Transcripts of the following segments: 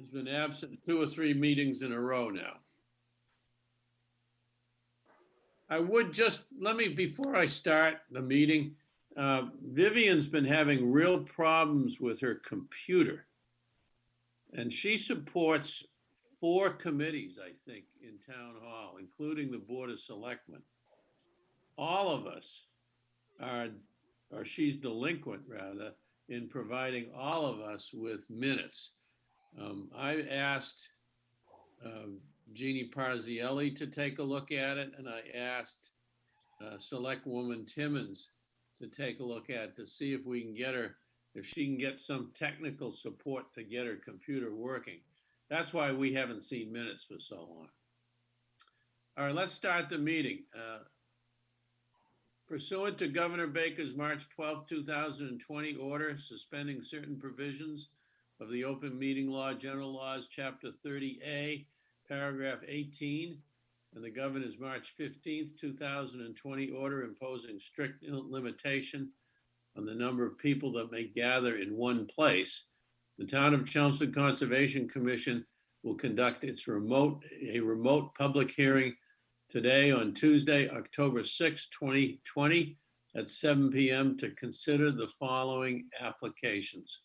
He's been absent 2 or 3 meetings in a row now. I would just, before I start the meeting, Vivian's been having real problems with her computer. And she supports 4 committees, I think, in Town Hall, including the Board of Selectmen. All of us are, or she's delinquent rather, in providing all of us with minutes. I asked Jeannie Parzielli to take a look at it, and I asked Selectwoman Timmons to take a look at it to see if we can get her, if she can get some technical support to get her computer working. That's why we haven't seen minutes for so long. All right, let's start the meeting. Pursuant to Governor Baker's March 12, 2020 order suspending certain provisions of the Open Meeting Law, General Laws, Chapter 30A, Paragraph 18, and the Governor's March 15, 2020 order imposing strict limitation on the number of people that may gather in one place, the Town of Chelmsford Conservation Commission will conduct a remote public hearing today on Tuesday, October 6, 2020 at 7 p.m. to consider the following applications.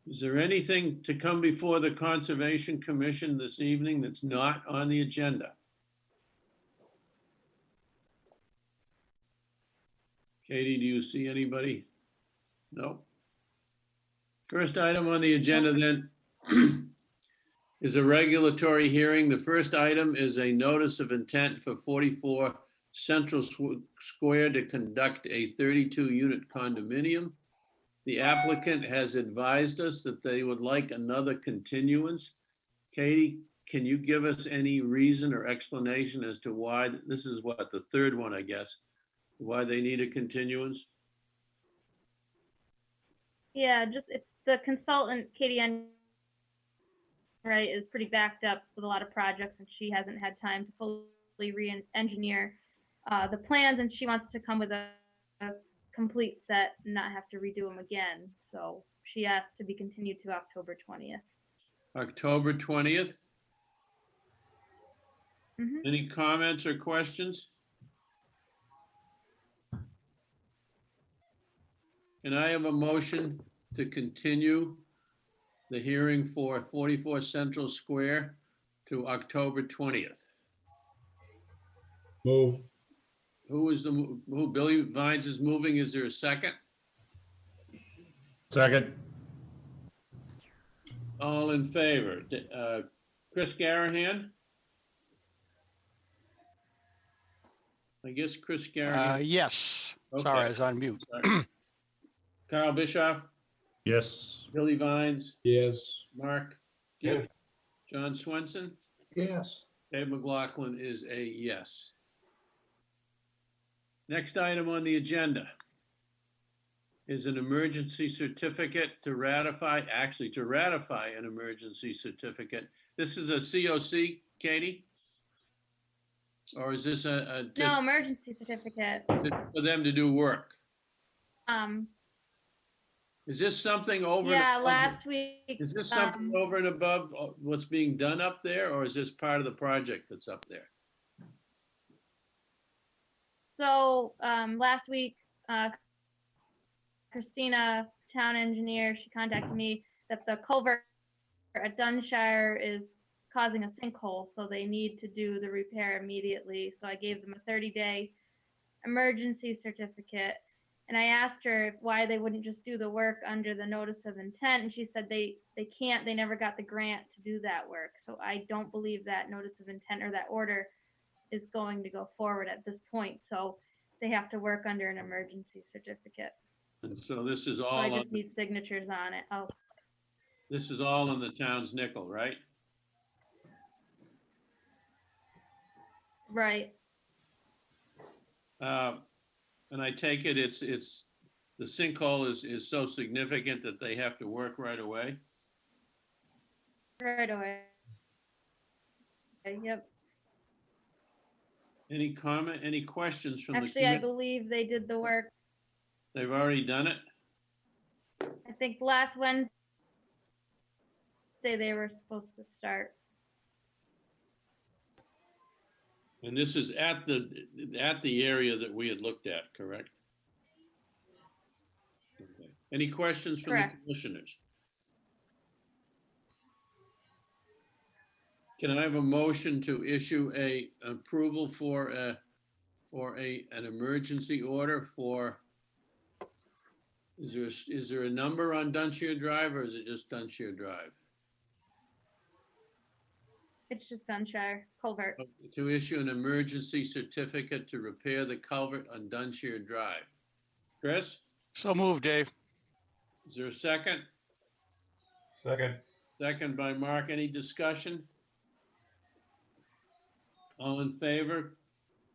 Is there anything to come before the Conservation Commission this evening that's not on the agenda? Katie, do you see anybody? No. First item on the agenda then is a regulatory hearing. The first item is a notice of intent for 44 Central Square to conduct a 32-unit condominium. The applicant has advised us that they would like another continuance. Katie, can you give us any reason or explanation as to why, this is what, the third one, I guess, why they need a continuance? Yeah, just it's the consultant, Katie, right, is pretty backed up with a lot of projects, and she hasn't had time to fully re-engineer the plans, and she wants to come with a complete set and not have to redo them again. So she asked to be continued to October 20th. October 20th? Mm-hmm. Any comments or questions? Can I have a motion to continue the hearing for 44 Central Square to October 20th? Move. Who Billy Vines is moving? Is there a second? Second. All in favor? Chris Garahan? I guess Chris Garahan. Yes. Okay. Sorry, I was on mute. Carl Bischoff? Yes. Billy Vines? Yes. Mark? Yes. John Swenson? Yes. Dave McLaughlin is a yes. Next item on the agenda is an emergency certificate to ratify an emergency certificate. This is a COC, Katie? Or is this No, just emergency certificate. for them to do work? Is this something over? Yeah, and above? last week. Is this something over and above what's being done up there, or is this part of the project that's up there? So last week, Christina, town engineer, she contacted me that the culvert at Dunshire is causing a sinkhole, so they need to do the repair immediately. So I gave them a 30-day emergency certificate, and I asked her why they wouldn't just do the work under the notice of intent, and she said they can't, they never got the grant to do that work. So I don't believe that notice of intent or that order is going to go forward at this point. So they have to work under an emergency certificate. And so this is So all I on, just need signatures on it. Oh, this is all on the town's nickel, right? right. And I take it it's the sinkhole is so significant that they have to work right away? Right away. Yep. Any comment, any questions from the Actually, I committee? believe they did the work. They've already done it? I think last Wednesday Thursday they were supposed to start. And this is at the area that we had looked at, correct? Okay. Any questions from the Correct. commissioners? Can I have a motion to issue a approval for an emergency order for, is there a number on Dunshire Drive or is it just Dunshire Drive? It's just Dunshire Culvert. To issue an emergency certificate to repair the culvert on Dunshire Drive. Chris, So moved, Dave. is there a second? Second. Second by Mark. Any discussion? All in favor?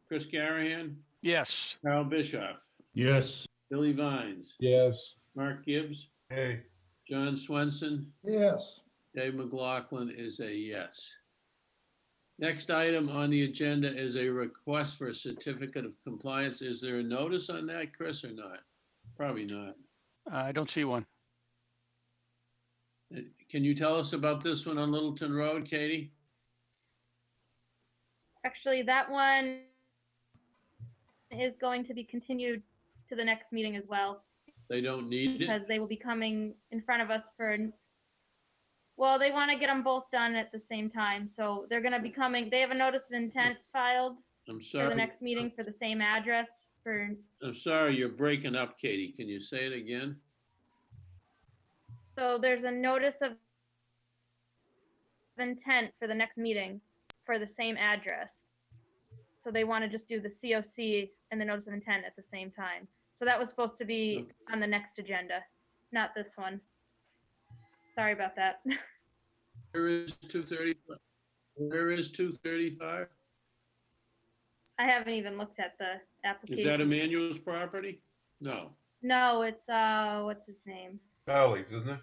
Chris Garahan, Yes. Carl Bischoff, Yes. Billy Vines, Yes. Mark Gibbs, Hey. John Swenson, Yes. Dave McLaughlin is a yes. Next item on the agenda is a request for a certificate of compliance. Is there a notice on that, Chris, or not? Probably not. I don't see one. Can you tell us about this one on Littleton Road, Katie? Actually, that one is going to be continued to the next meeting as well, They don't need it? because they will be coming in front of us for, well, they want to get them both done at the same time. So they're going to be coming, they have a notice of intent filed I'm for the sorry. next meeting for the same address for, I'm sorry, you're breaking up, Katie. Can you say it again? so there's a notice of intent for the next meeting for the same address. So they want to just do the COC and the notice of intent at the same time. So that was supposed to be Okay. on the next agenda, not this one. Sorry about that. Where is 235? Where is 235? I haven't even looked at the application. Is that Emmanuel's property? No. No, it's, what's his name? Alex, isn't it?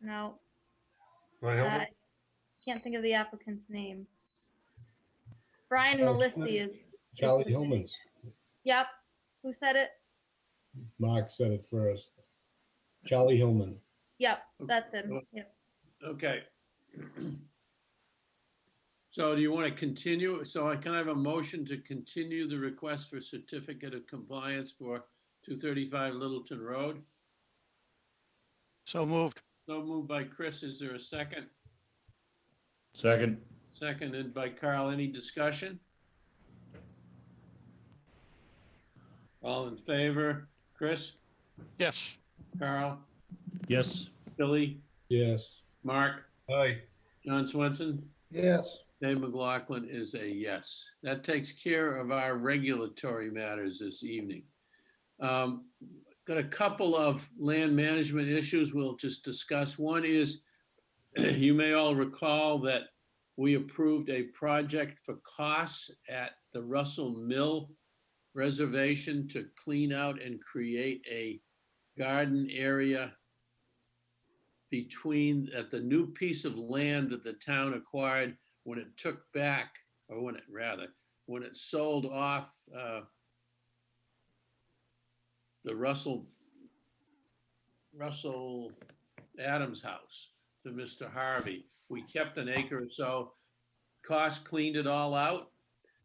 No, Want to help me? I can't think of the applicant's name. Brian Oh, Melissi is, Charlie Hillman's. yep. Who said it? Mark said it first. Charlie Hillman. Yep, that's him. Yep. Okay. So do you want to continue? So I can I have a motion to continue the request for certificate of compliance for 235 Littleton Road? So moved. So moved by Chris. Is there a second? Second. Seconded by Carl. Any discussion? All in favor? Chris, Yes. Carl, Yes. Billy, Yes. Mark, Aye. John Swenson? Yes. Dave McLaughlin is a yes. That takes care of our regulatory matters this evening. Got a couple of land management issues we'll just discuss. One is, you may all recall that we approved a project for costs at the Russell Mill Reservation to clean out and create a garden area at the new piece of land that the town acquired when it took back, or when it sold off the Russell Adams house to Mr. Harvey. We kept an acre or so. Cost cleaned it all out,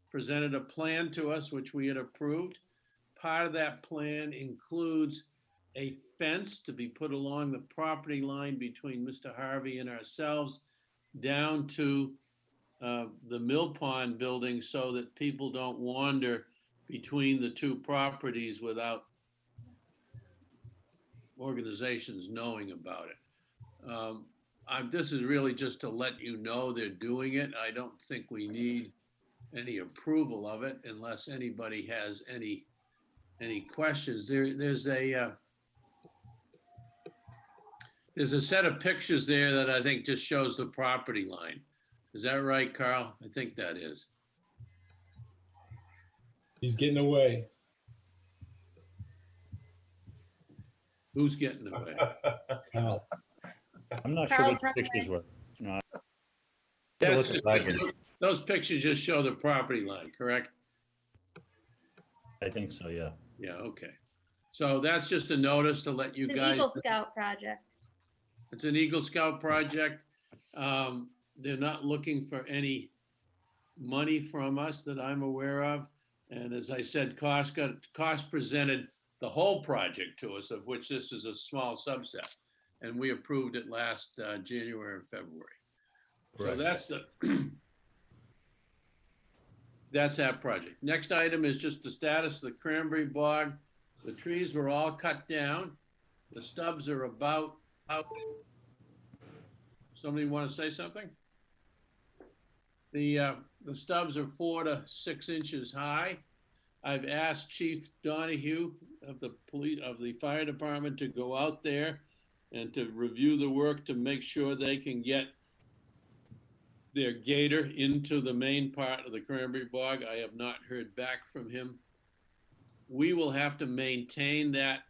presented a plan to us, which we had approved. Part of that plan includes a fence to be put along the property line between Mr. Harvey and ourselves down to the Mill Pond building so that people don't wander between the two properties without organizations knowing about it. This is really just to let you know they're doing it. I don't think we need any approval of it unless anybody has any questions. There's a set of pictures there that I think just shows the property line. Is that right, Carl? I think that is. He's getting away. Who's getting away? Kyle. I'm not sure Carl's what the pictures were. No. That's- Looks like it. Those pictures just show the property line, correct? I think so, yeah. Yeah, okay. So that's just a notice to let you The guys. Eagle Scout project. It's an Eagle Scout project. They're not looking for any money from us that I'm aware of. And as I said, cost presented the whole project to us, of which this is a small subset. And we approved it last January and February. So Right. that's that project. Next item is just the status of the Cranberry bog. The trees were all cut down. The stubs are about out. Somebody want to say something? The stubs are 4 to 6 inches high. I've asked Chief Donahue of the fire department to go out there and to review the work to make sure they can get their gator into the main part of the Cranberry bog. I have not heard back from him. We will have to maintain that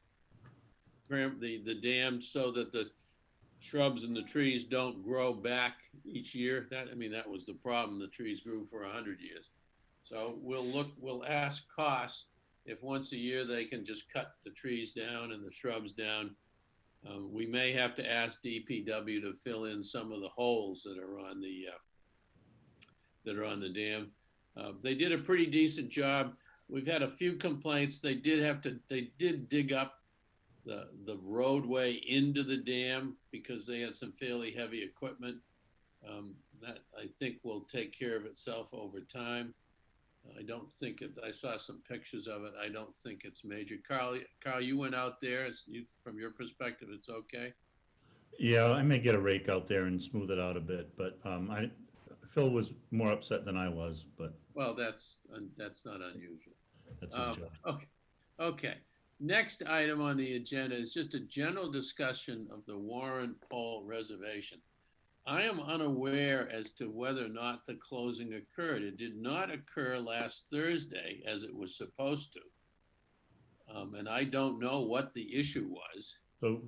the dam so that the shrubs and the trees don't grow back each year. That was the problem. The trees grew for 100 years. So we'll ask costs if once a year they can just cut the trees down and the shrubs down. We may have to ask DPW to fill in some of the holes that are on the dam. They did a pretty decent job. We've had a few complaints. They did dig up the roadway into the dam because they had some fairly heavy equipment. That I think will take care of itself over time. I saw some pictures of it. I don't think it's major. Carl, you went out there. From your perspective, it's okay? Yeah, I may get a rake out there and smooth it out a bit, but Phil was more upset than I was, but. Well, that's not unusual. That's his job. Okay. Next item on the agenda is just a general discussion of the Warren Pole Reservation. I am unaware as to whether or not the closing occurred. It did not occur last Thursday as it was supposed to. And I don't know what the issue was. So,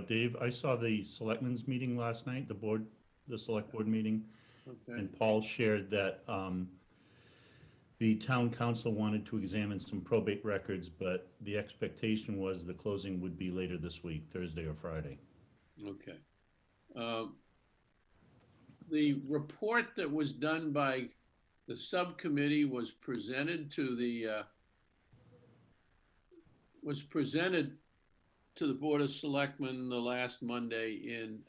Dave, I saw the selectmen's meeting last night, the select board meeting. Okay. And Paul shared that the town council wanted to examine some probate records, but the expectation was the closing would be later this week, Thursday or Friday. Okay. The report that was done by the subcommittee was presented to the Board of Selectmen the last Monday in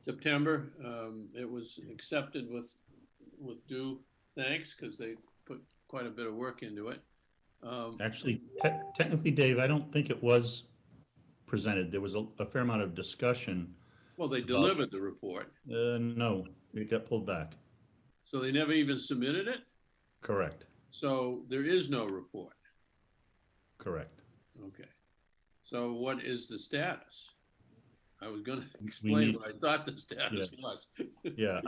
September. It was accepted with due thanks because they put quite a bit of work into it. Actually, technically, Dave, I don't think it was presented. There was a fair amount of discussion. Well, they delivered the report. No, it got pulled back. So they never even submitted it? Correct. So there is no report. Correct. Okay. So what is the status? I was going to explain what I thought the status was. Yeah,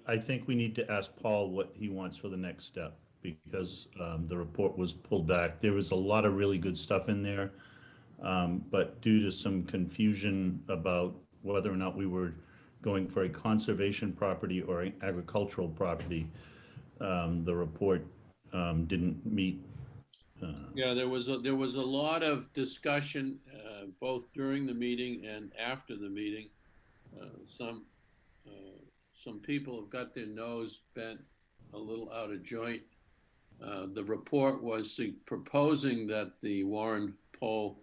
I think we need to ask Paul what he wants for the next step because the report was pulled back. There was a lot of really good stuff in there, but due to some confusion about whether or not we were going for a conservation property or an agricultural property, the report didn't meet. Yeah, there was a lot of discussion both during the meeting and after the meeting. Some people have got their nose bent a little out of joint. The report was proposing that the Warren Pole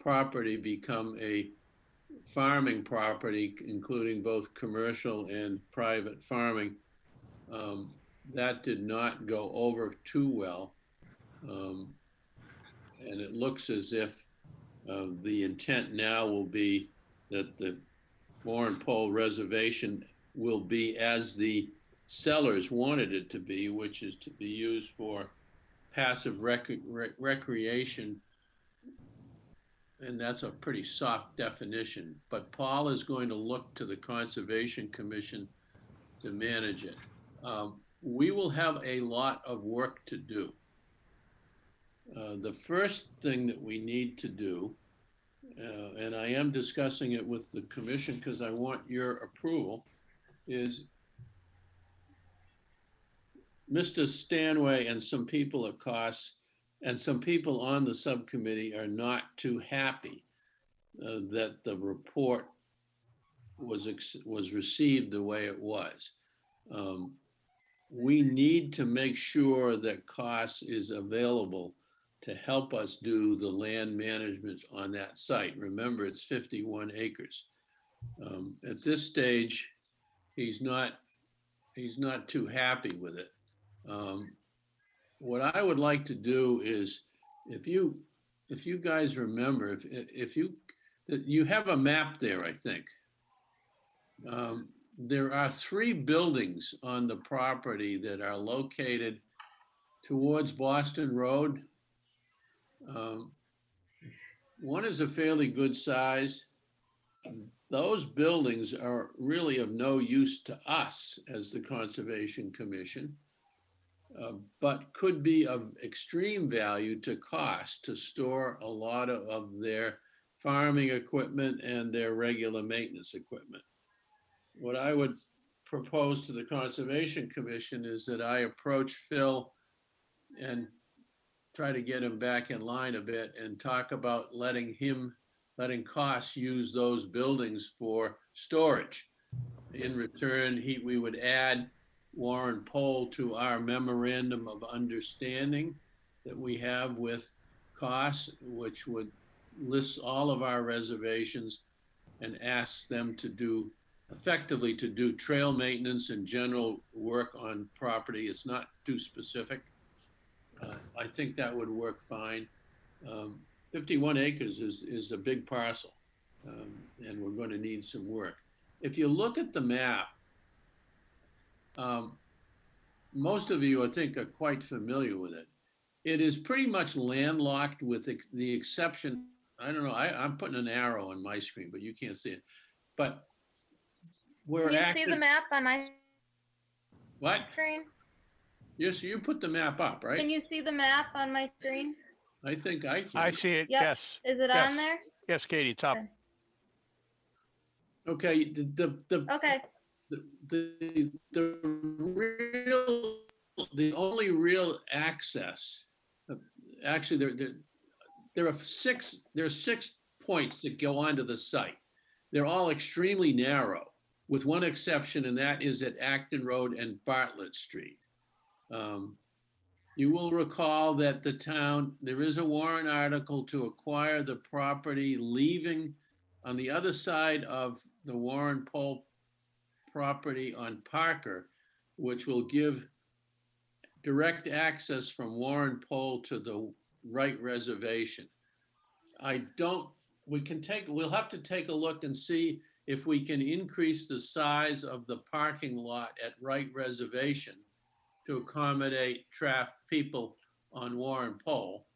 property become a farming property, including both commercial and private farming. That did not go over too well. And it looks as if the intent now will be that the Warren Pole Reservation will be as the sellers wanted it to be, which is to be used for passive recreation. And that's a pretty soft definition. But Paul is going to look to the Conservation Commission to manage it. We will have a lot of work to do. The first thing that we need to do, and I am discussing it with the commission because I want your approval, is Mr. Stanway and some people at COS and some people on the subcommittee are not too happy that the report was received the way it was. We need to make sure that COS is available to help us do the land management on that site. Remember, it's 51 acres. At this stage, he's not too happy with it. What I would like to do is, if you guys remember, if you have a map there, I think. There are 3 buildings on the property that are located towards Boston Road. One is a fairly good size. Those buildings are really of no use to us as the Conservation Commission, but could be of extreme value to COS to store a lot of their farming equipment and their regular maintenance equipment. What I would propose to the Conservation Commission is that I approach Phil and try to get him back in line a bit and talk about letting COS use those buildings for storage. In return, we would add Warren Poll to our memorandum of understanding that we have with COS, which would list all of our reservations and ask them to effectively do trail maintenance and general work on property. It's not too specific. I think that would work fine. 51 acres is a big parcel, and we're going to need some work. If you look at the map, most of you, I think, are quite familiar with it. It is pretty much landlocked with the exception, I don't know, I'm putting an arrow on my screen, but you can't see it. But we're Can you see the map on my What? screen? Yes, you put the map up, right? Can you see the map on my screen? I think I can. I see it, Yep. yes. Is it Yes. on there? Yes, Katie, it's up. Okay, Okay. the only real access, actually there are 6 points that go onto the site. They're all extremely narrow, with one exception, and that is at Acton Road and Bartlett Street. You will recall that there is a warrant article to acquire the property leaving on the other side of the Warren Poll property on Parker, which will give direct access from Warren Poll to the Wright Reservation. We'll have to take a look and see if we can increase the size of the parking lot at Wright Reservation to accommodate people on Warren Poll.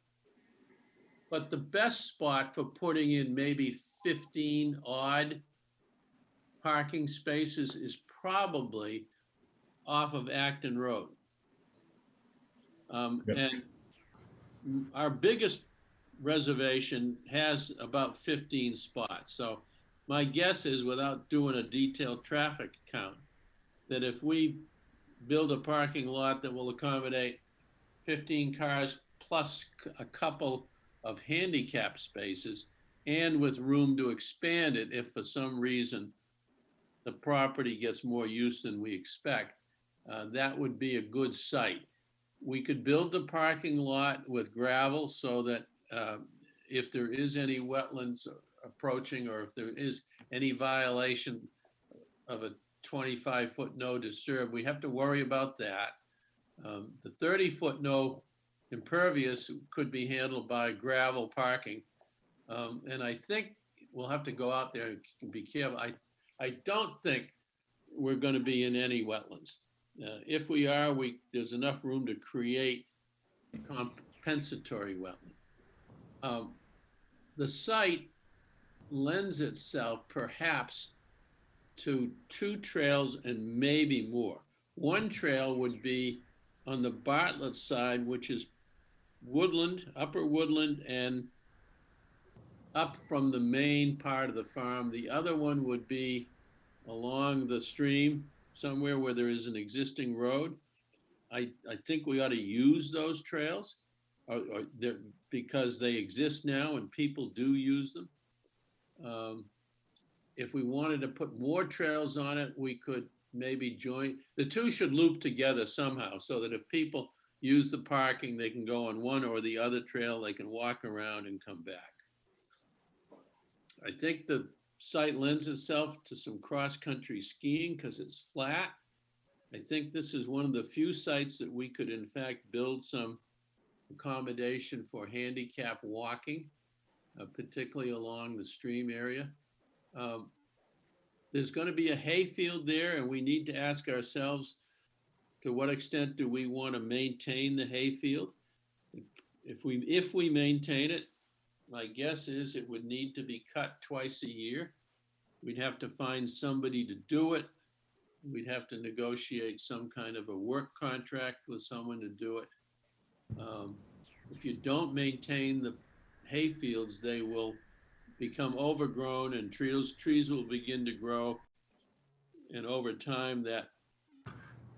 But the best spot for putting in maybe 15 odd parking spaces is probably off of Acton Road. Yep. And our biggest reservation has about 15 spots. So my guess is, without doing a detailed traffic count, that if we build a parking lot that will accommodate 15 cars plus a couple of handicap spaces, and with room to expand it if for some reason the property gets more use than we expect, that would be a good site. We could build the parking lot with gravel so that if there is any wetlands approaching, or if there is any violation of a 25-foot no disturb, we have to worry about that. The 30-foot no impervious could be handled by gravel parking. And I think we'll have to go out there and be careful. I don't think we're going to be in any wetlands. If we are, there's enough room to create compensatory wetland. The site lends itself perhaps to 2 trails and maybe more. One trail would be on the Bartlett side, which is woodland, upper woodland, and up from the main part of the farm. The other one would be along the stream, somewhere where there is an existing road. I think we ought to use those trails because they exist now and people do use them. Um, If we wanted to put more trails on it, we could maybe join. The two should loop together somehow so that if people use the parking, they can go on one or the other trail, they can walk around and come back. I think the site lends itself to some cross-country skiing because it's flat. I think this is one of the few sites that we could in fact build some accommodation for handicap walking, particularly along the stream area. There's going to be a hayfield there, and we need to ask ourselves, to what extent do we want to maintain the hayfield? If we maintain it, my guess is it would need to be cut twice a year. We'd have to find somebody to do it. We'd have to negotiate some kind of a work contract with someone to do it. If you don't maintain the hayfields, they will become overgrown and trees will begin to grow. And over time, that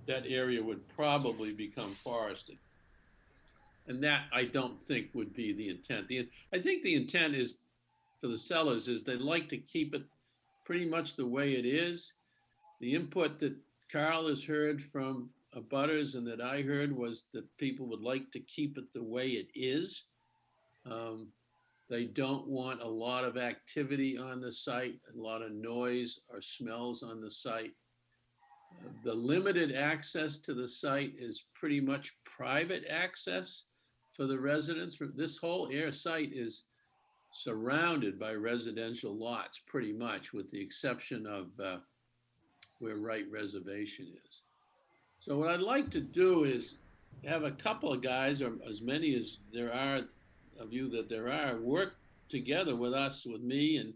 area would probably become forested. And that I don't think would be the intent. I think the intent is, for the sellers, is they'd like to keep it pretty much the way it is. The input that Carl has heard from abutters and that I heard was that people would like to keep it the way it is. They don't want a lot of activity on the site, a lot of noise or smells on the site. The limited access to the site is pretty much private access for the residents. This whole site is surrounded by residential lots, pretty much, with the exception of where Wright Reservation is. So what I'd like to do is have a couple of guys, or as many as there are of you that there are, work together with us, with me and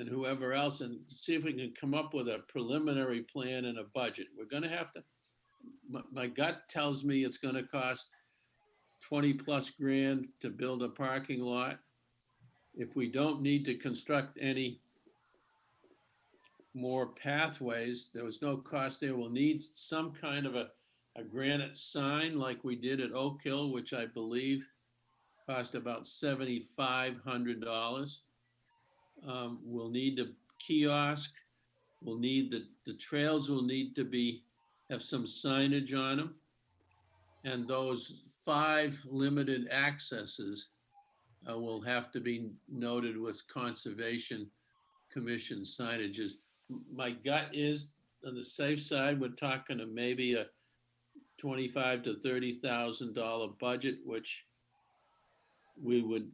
whoever else, and see if we can come up with a preliminary plan and a budget. We're going to have to, my gut tells me it's going to cost 20 plus grand to build a parking lot. If we don't need to construct any more pathways, there was no cost there. We'll need some kind of a granite sign like we did at Oak Hill, which I believe cost about $7,500. We'll need the kiosk. We'll need the trails will need to have some signage on them. And those 5 limited accesses will have to be noted with Conservation Commission signages. My gut is, on the safe side, we're talking to maybe a $25,000 to $30,000 budget, which we would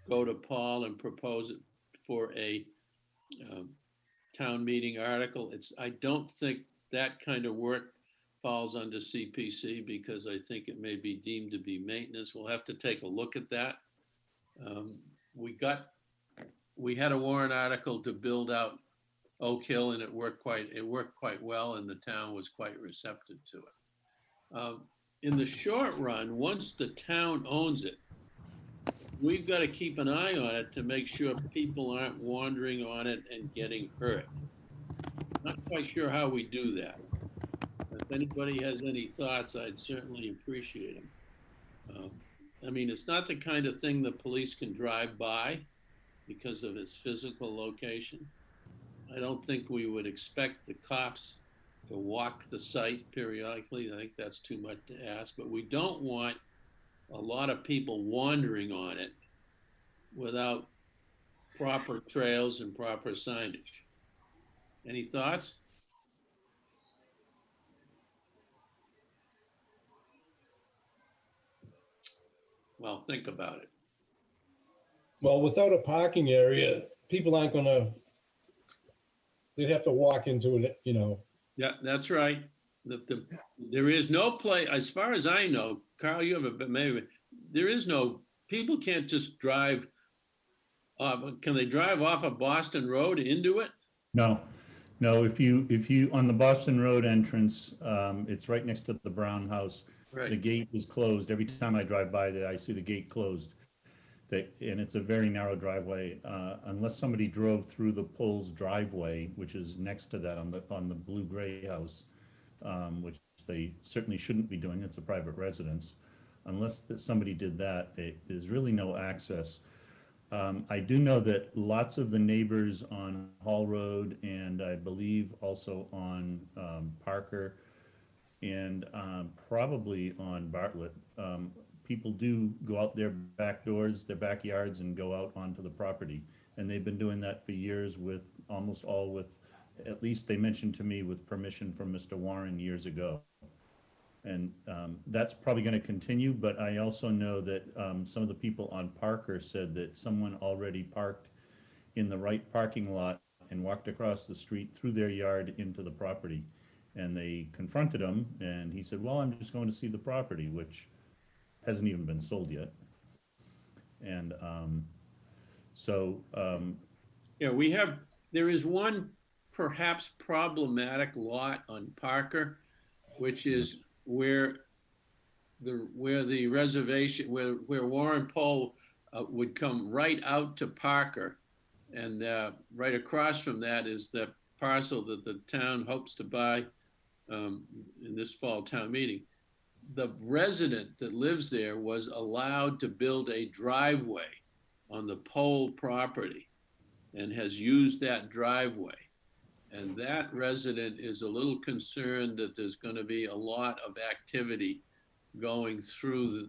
go to Paul and propose it for a town meeting article. I don't think that kind of work falls under CPC because I think it may be deemed to be maintenance. We'll have to take a look at that. We had a warrant article to build out Oak Hill, and it worked quite well, and the town was quite receptive to it. In the short run, once the town owns it, we've got to keep an eye on it to make sure people aren't wandering on it and getting hurt. Not quite sure how we do that. If anybody has any thoughts, I'd certainly appreciate them. I mean, it's not the kind of thing the police can drive by because of its physical location. I don't think we would expect the cops to walk the site periodically. I think that's too much to ask, but we don't want a lot of people wandering on it without proper trails and proper signage. Any thoughts? Well, think about it. Well, without a parking area, people aren't gonna, they'd have to walk into it, you know. Yeah, that's right. There is no place, as far as I know, Carl, you have maybe, there is no, people can't just drive, can they drive off of Boston Road into it? No, if you, on the Boston Road entrance, it's right next to the Brown House. Right. The gate is closed. Every time I drive by there, I see the gate closed. And it's a very narrow driveway, unless somebody drove through the Pulls driveway, which is next to that on the blue-gray house, which they certainly shouldn't be doing. It's a private residence. Unless somebody did that, there's really no access. I do know that lots of the neighbors on Hall Road and I believe also on Parker and probably on Bartlett, people do go out their back doors, their backyards, and go out onto the property. And they've been doing that for years with almost all with, at least they mentioned to me, with permission from Mr. Warren years ago. And that's probably going to continue, but I also know that some of the people on Parker said that someone already parked in the right parking lot and walked across the street through their yard into the property. And they confronted him, and he said, well, I'm just going to see the property, which hasn't even been sold yet. And Yeah, there is one perhaps problematic lot on Parker, which is where the reservation, where Warren Pohl would come right out to Parker. And right across from that is the parcel that the town hopes to buy in this fall town meeting. The resident that lives there was allowed to build a driveway on the Pohl property and has used that driveway. And that resident is a little concerned that there's going to be a lot of activity going through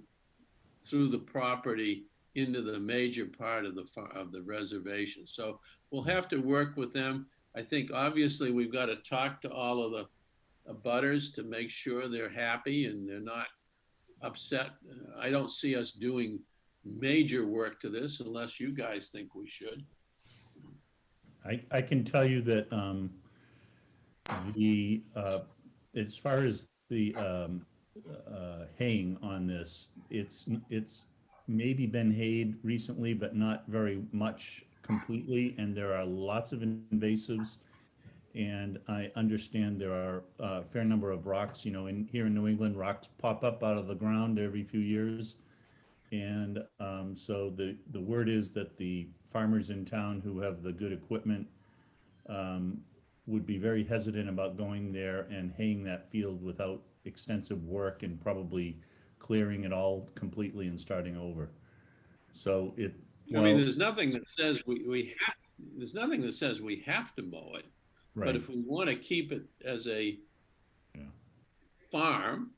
the property into the major part of the reservation. So we'll have to work with them. I think obviously we've got to talk to all of the abutters to make sure they're happy and they're not upset. I don't see us doing major work to this unless you guys think we should. I can tell you that as far as the haying on this, it's maybe been hayed recently, but not very much completely, and there are lots of invasives. And I understand there are a fair number of rocks, you know, here in New England, rocks pop up out of the ground every few years. And so the word is that the farmers in town who have the good equipment would be very hesitant about going there and haying that field without extensive work and probably clearing it all completely and starting over. So I mean, there's nothing that says there's nothing that says we have to mow it. right, But if we want to keep it as a farm,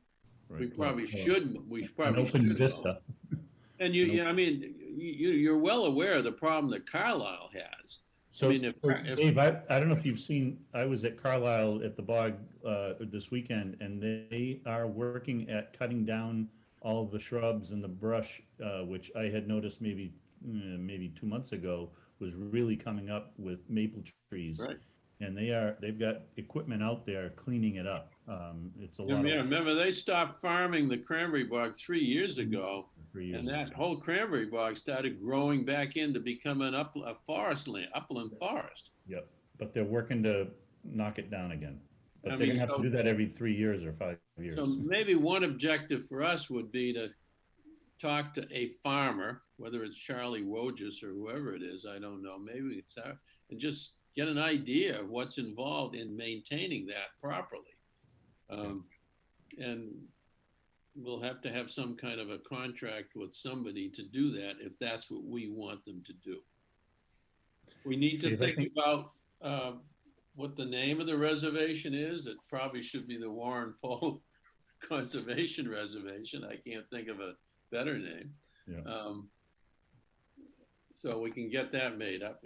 right. we probably Well, should. We probably an open should vista. mow. And I mean, you're well aware of the problem that Carlisle has. So, I mean, if Dave, I don't know if you've seen, I was at Carlisle at the bog this weekend, and they are working at cutting down all of the shrubs and the brush, which I had noticed maybe 2 months ago was really coming up with maple trees. Right. And they've got equipment out there cleaning it up. It's a lot Yeah, of remember they stopped farming the cranberry bog 3 years ago, 3 years and that ago. whole cranberry bog started growing back into becoming a upland forest. Yep, but they're working to knock it down again. But I they're mean, gonna have to do that every 3 years or 5 years. So maybe one objective for us would be to talk to a farmer, whether it's Charlie Wojcik or whoever it is, I don't know, maybe it's and just get an idea of what's involved in maintaining that properly. And we'll have to have some kind of a contract with somebody to do that if that's what we want them to do. We need to Steve, think about what the name of the reservation is. It probably should be the Warren Pohl Conservation Reservation. I can't think of a better name. Yeah. So we can get that made up.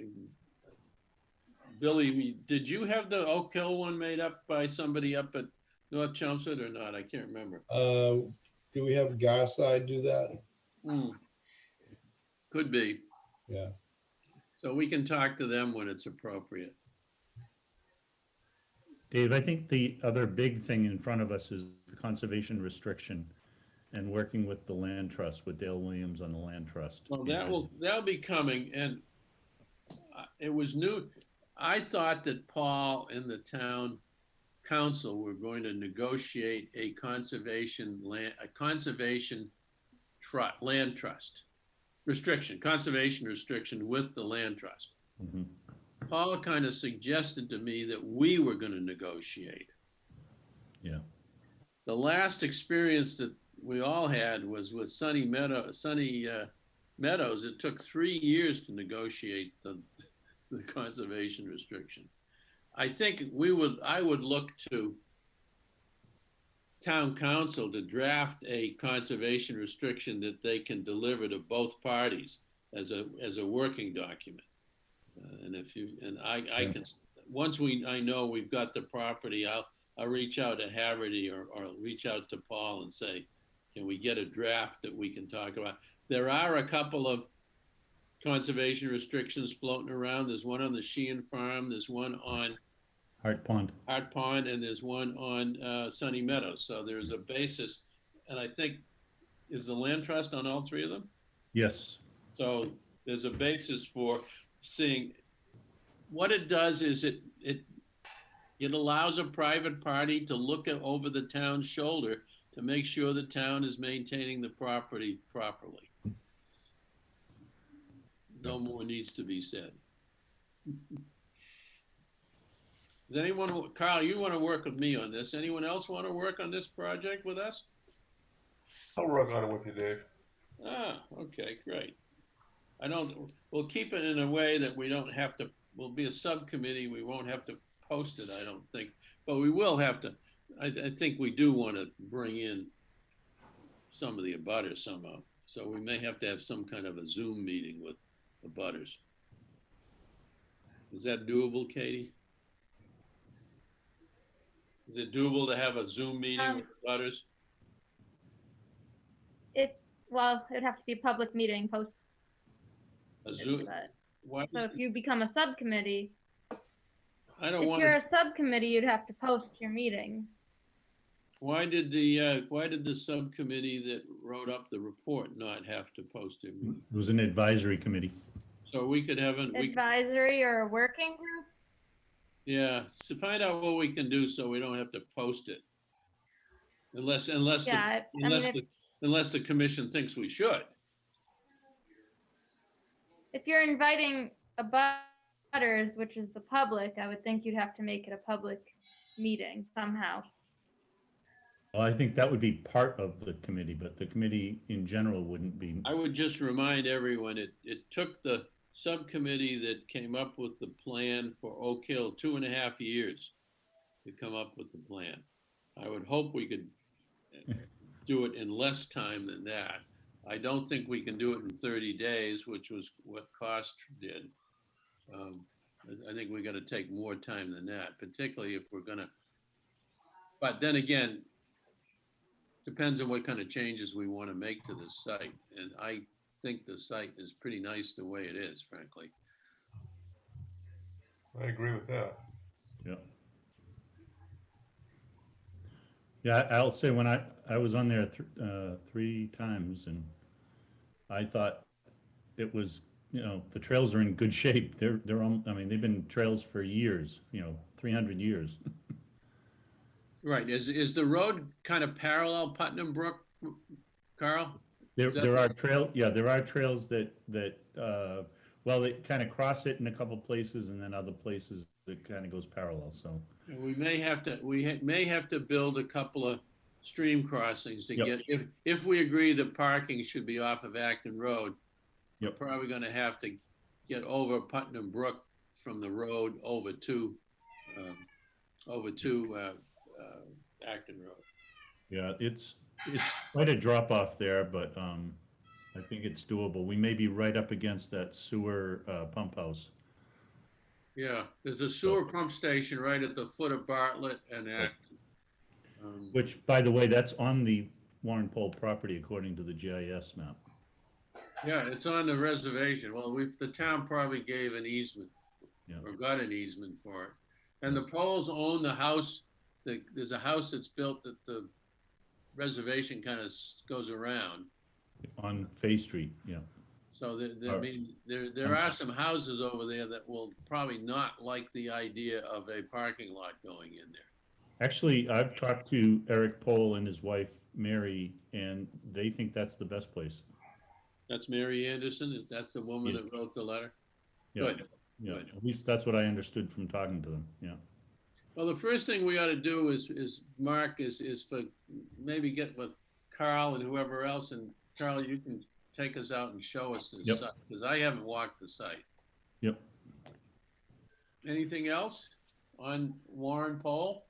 Billy, did you have the Oak Hill one made up by somebody up at North Chelmsford or not? I can't remember. Do we have Garside do that? Could be. Yeah. So we can talk to them when it's appropriate. Dave, I think the other big thing in front of us is the conservation restriction and working with the land trust, with Dale Williams on the land trust. Well, that'll be coming, and it was new. I thought that Paul and the town council were going to negotiate a conservation land trust restriction, conservation restriction with the land trust. Mm-hmm. Paul kind of suggested to me that we were going to negotiate. Yeah. The last experience that we all had was with Sunny Meadows, it took 3 years to negotiate the conservation restriction. I think I would look to town council to draft a conservation restriction that they can deliver to both parties as a working document. I can, once I know we've got the property, I'll reach out to Haverty or reach out to Paul and say, can we get a draft that we can talk about? There are a couple of conservation restrictions floating around. There's one on the Sheehan Farm, there's one on Hart Pond. and there's one on Sunny Meadows. So there's a basis, and I think, is the land trust on all three of them? Yes. So there's a basis for seeing. What it does is it allows a private party to look over the town's shoulder to make sure the town is maintaining the property properly. No more needs to be said. Does anyone, Carl, you want to work with me on this? Anyone else want to work on this project with us? I'll work on it with you, Dave. Ah, okay, great. We'll keep it in a way that we don't have to, we'll be a subcommittee. We won't have to post it, I don't think, but we will have to. I think we do want to bring in some of the abutters somehow. So we may have to have some kind of a Zoom meeting with abutters. Is that doable, Katie? Is it doable to have a Zoom meeting with abutters? Well, it'd have to be a public meeting post. A Zoom? So if you become a subcommittee, I don't if want you're to. a subcommittee, you'd have to post your meeting. Why did the subcommittee that wrote up the report not have to post it? It was an advisory committee. So we could have Advisory or a working group? yeah, so find out what we can do so we don't have to post it. Unless Yeah, unless the commission thinks we should. if you're inviting abutters, which is the public, I would think you'd have to make it a public meeting somehow. Well, I think that would be part of the committee, but the committee in general wouldn't be. I would just remind everyone, it took the subcommittee that came up with the plan for Oak Hill 2.5 years to come up with the plan. I would hope we could do it in less time than that. I don't think we can do it in 30 days, which was what Cost did. I think we're gonna take more time than that, particularly if we're gonna, but then again, depends on what kind of changes we want to make to the site. And I think the site is pretty nice the way it is, frankly. I agree with that. Yeah. Yeah, I'll say when I was on there 3 times, and I thought it was, the trails are in good shape. They're I mean, they've been trails for years, 300 years. Right, is the road kind of parallel Putnam Brook, Carl? There are trails that well, they kind of cross it in a couple places, and then other places that kind of goes parallel, so. We may have to build a couple of stream crossings to Yep. get, if we agree that parking should be off of Acton Road, we're Yep. probably gonna have to get over Putnam Brook from the road over to Acton Road. Yeah, it's quite a drop off there, but I think it's doable. We may be right up against that sewer pump house. Yeah, there's a sewer pump station right at the foot of Bartlett and Acton. Which, by the way, that's on the Warren Pole property according to the GIS map. Yeah, it's on the reservation. Well, the town probably gave an easement. Yeah. Or got an easement for it. And the Poles own the house. There's a house that's built that the reservation kind of goes around. On Fay Street, yeah. So there are some houses over there that will probably not like the idea of a parking lot going in there. Actually, I've talked to Eric Pole and his wife, Mary, and they think that's the best place. That's Mary Anderson? That's the woman Yeah. that wrote the letter? Yeah. Good. Yeah, Good. at least that's what I understood from talking to them, yeah. Well, the first thing we ought to do is Mark, is for maybe get with Carl and whoever else, and Carl, you can take us out and show us this Yep. site, because I haven't walked the site. Yep. Anything else on Warren Poll?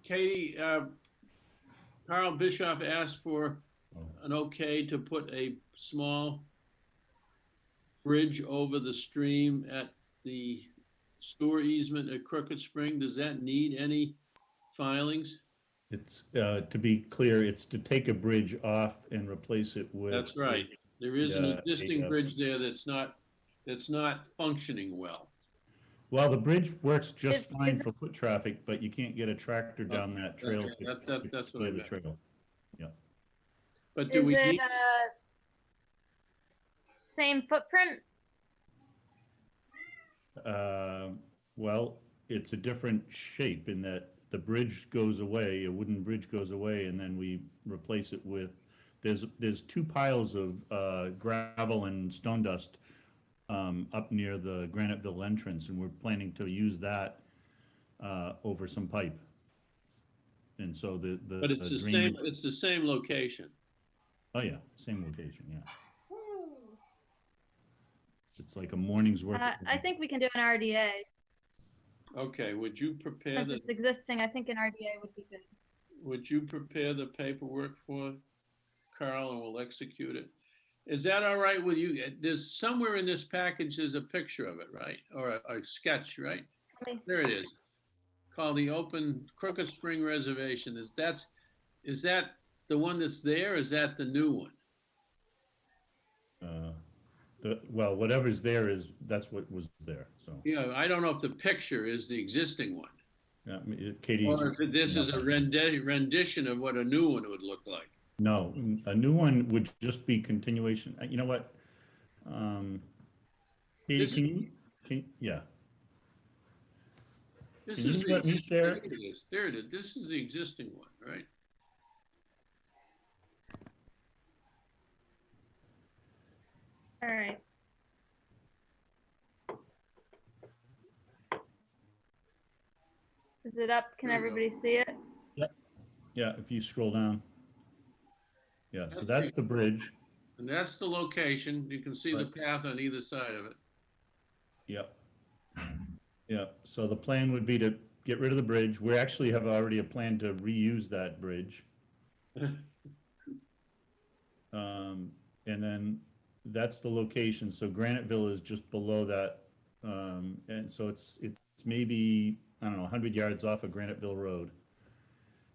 Katie, Carl Bischoff asked for an okay to put a small bridge over the stream at the sewer easement at Crooked Spring. Does that need any filings? It's, to be clear, it's to take a bridge off and replace it with. That's right. There is an Yeah, existing AF. bridge there that's not functioning well. Well, the bridge works just Is- fine for foot traffic, but you can't get a tractor down that trail. Okay, to that's what I clear the meant. trail. But do Is we it need, same footprint? Well, it's a different shape in that the bridge goes away, a wooden bridge goes away, and then we replace it with, there's two piles of gravel and stone dust up near the Graniteville entrance, and we're planning to use that over some pipe. And so but it's the same, it's the same location. Oh, yeah, same location, yeah. It's like a morning's worth. I think we can do an RDA. Okay, would you prepare Since the, it's existing, I think an RDA would be good. would you prepare the paperwork for Carl and we'll execute it? Is that all right with you? There's somewhere in this package, there's a picture of it, right? Or a sketch, right? Okay. There it is. Called the Open Crooked Spring Reservation. Is that the one that's there? Or is that the new one? Well, whatever's there that's what was there, so. Yeah, I don't know if the picture is the existing one. Yeah, Katie's. Or if this is a rendition of what a new one would look like. No, a new one would just be continuation. You know what? Katie, This is- yeah, This Can is you the, let me share it? there it is. There it is. This is the existing one, right? All right. Is it up? Can There you go. everybody see it? yeah, if you scroll down. Yeah, so that's the bridge. And that's the location. You can see the Right. path on either side of it. Yep. Yeah, so the plan would be to get rid of the bridge. We actually have already a plan to reuse that bridge. And then that's the location. So Graniteville is just below that. And so it's maybe, I don't know, 100 yards off of Graniteville Road.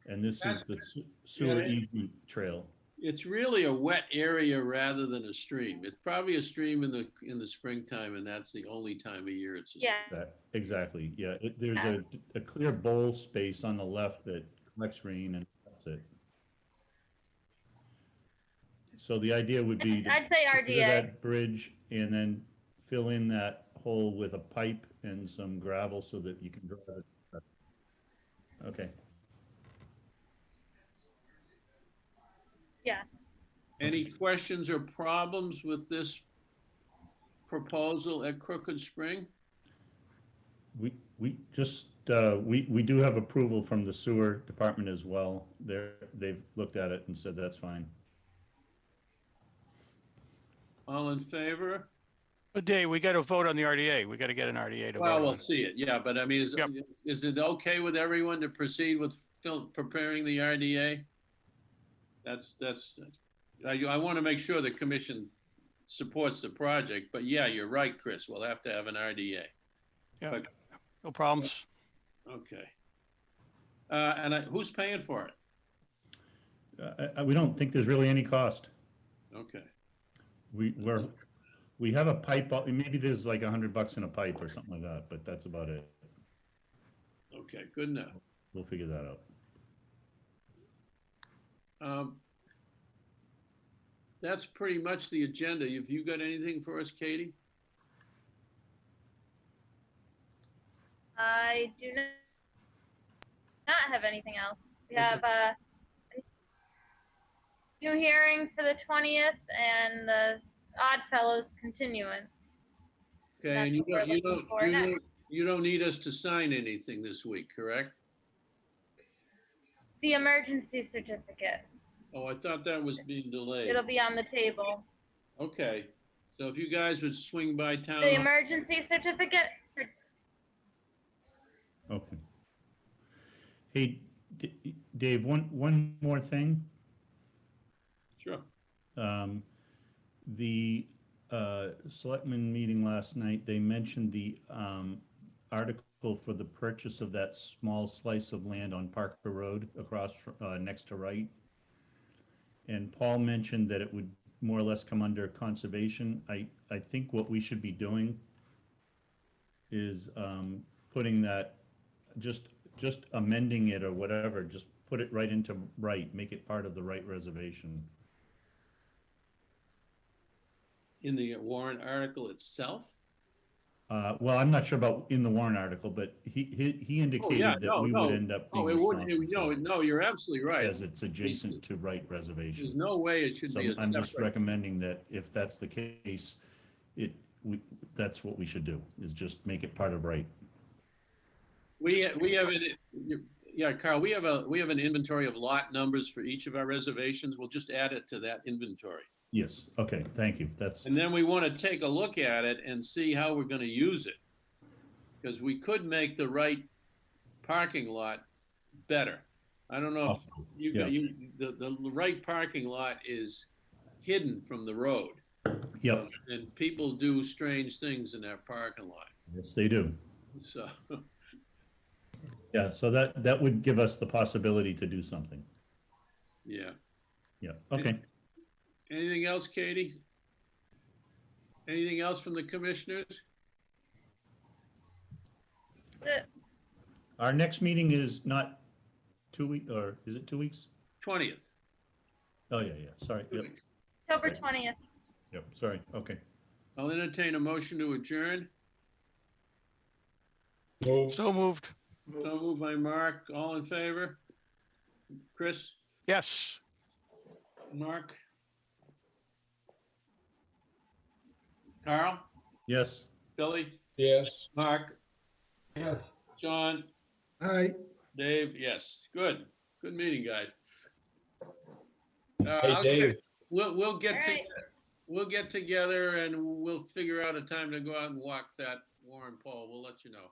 And this is the sewer Yeah. easement trail. It's really a wet area rather than a stream. It's probably a stream in the springtime, and that's the only time of year it's a stream. Yeah. Exactly, yeah. There's a clear bowl space on the left that collects rain, and that's it. So the idea would be to I'd say get rid of RDA. that bridge and then fill in that hole with a pipe and some gravel so that you can drive it. Okay, Yeah. Any questions or problems with this proposal at Crooked Spring? we just, we do have approval from the sewer department as well. They've looked at it and said that's fine. All in favor? But Dave, we got to vote on the RDA. We got to get an RDA to Well, vote we'll on. see it, yeah, but I mean, Yep. is it okay with everyone to proceed with preparing the RDA? I want to make sure the commission supports the project, but yeah, you're right, Chris, we'll have to have an RDA. Yeah, but- no problems. Okay. Who's paying for it? We don't think there's really any cost. Okay, We have a pipe, maybe there's like $100 in a pipe or something like that, but that's about it. okay, good enough. We'll figure that out. That's pretty much the agenda. Have you got anything for us, Katie? I do not have anything else. We have a new hearing for the 20th and the Oddfellows continuance. Okay, That's and you what we're don't, you looking don't, for you next. don't, you don't need us to sign anything this week, correct? The emergency certificate. Oh, I thought that was being delayed. It'll be on the table. Okay, so if you guys would swing by town. The emergency certificate. Okay. Hey, Dave, one more thing. Sure. The selectmen meeting last night, they mentioned the article for the purchase of that small slice of land on Parker Road across next to Wright. And Paul mentioned that it would more or less come under conservation. I think what we should be doing is putting that, just amending it or whatever, just put it right into Wright, make it part of the Wright Reservation. In the warrant article itself? Well, I'm not sure about in the warrant article, but he indicated that we would end up being responsible for it, No, you're absolutely right. as it's adjacent to Wright Reservation. There's no way it should So be a I'm just separate. recommending that if that's the case, that's what we should do, is just make it part of Wright. We have yeah, Carl, we have an inventory of lot numbers for each of our reservations. We'll just add it to that inventory. Yes, okay, thank you. And then we want to take a look at it and see how we're going to use it. Because we could make the right parking lot better. I don't know if the right parking lot is hidden from the road. Yep, And people do strange things in that parking lot. yes, they do. So, Yeah, so that would give us the possibility to do something. yeah. Yeah, okay. Anything else, Katie? Anything else from the commissioners? Our next meeting is not 2 weeks, or is it 2 weeks? 20th. Oh, yeah, sorry, yep, October 20th. yep, sorry, okay. I'll entertain a motion to adjourn. So moved. So moved by Mark. All in favor? Chris? Yes. Mark? Carl? Yes. Billy? Yes. Mark? Yes. John? Aye. Dave? Yes. Good. Good meeting, guys. Hey, Dave. We'll get All to, right. we'll get together and we'll figure out a time to go out and walk that Warren Pole. We'll let you know.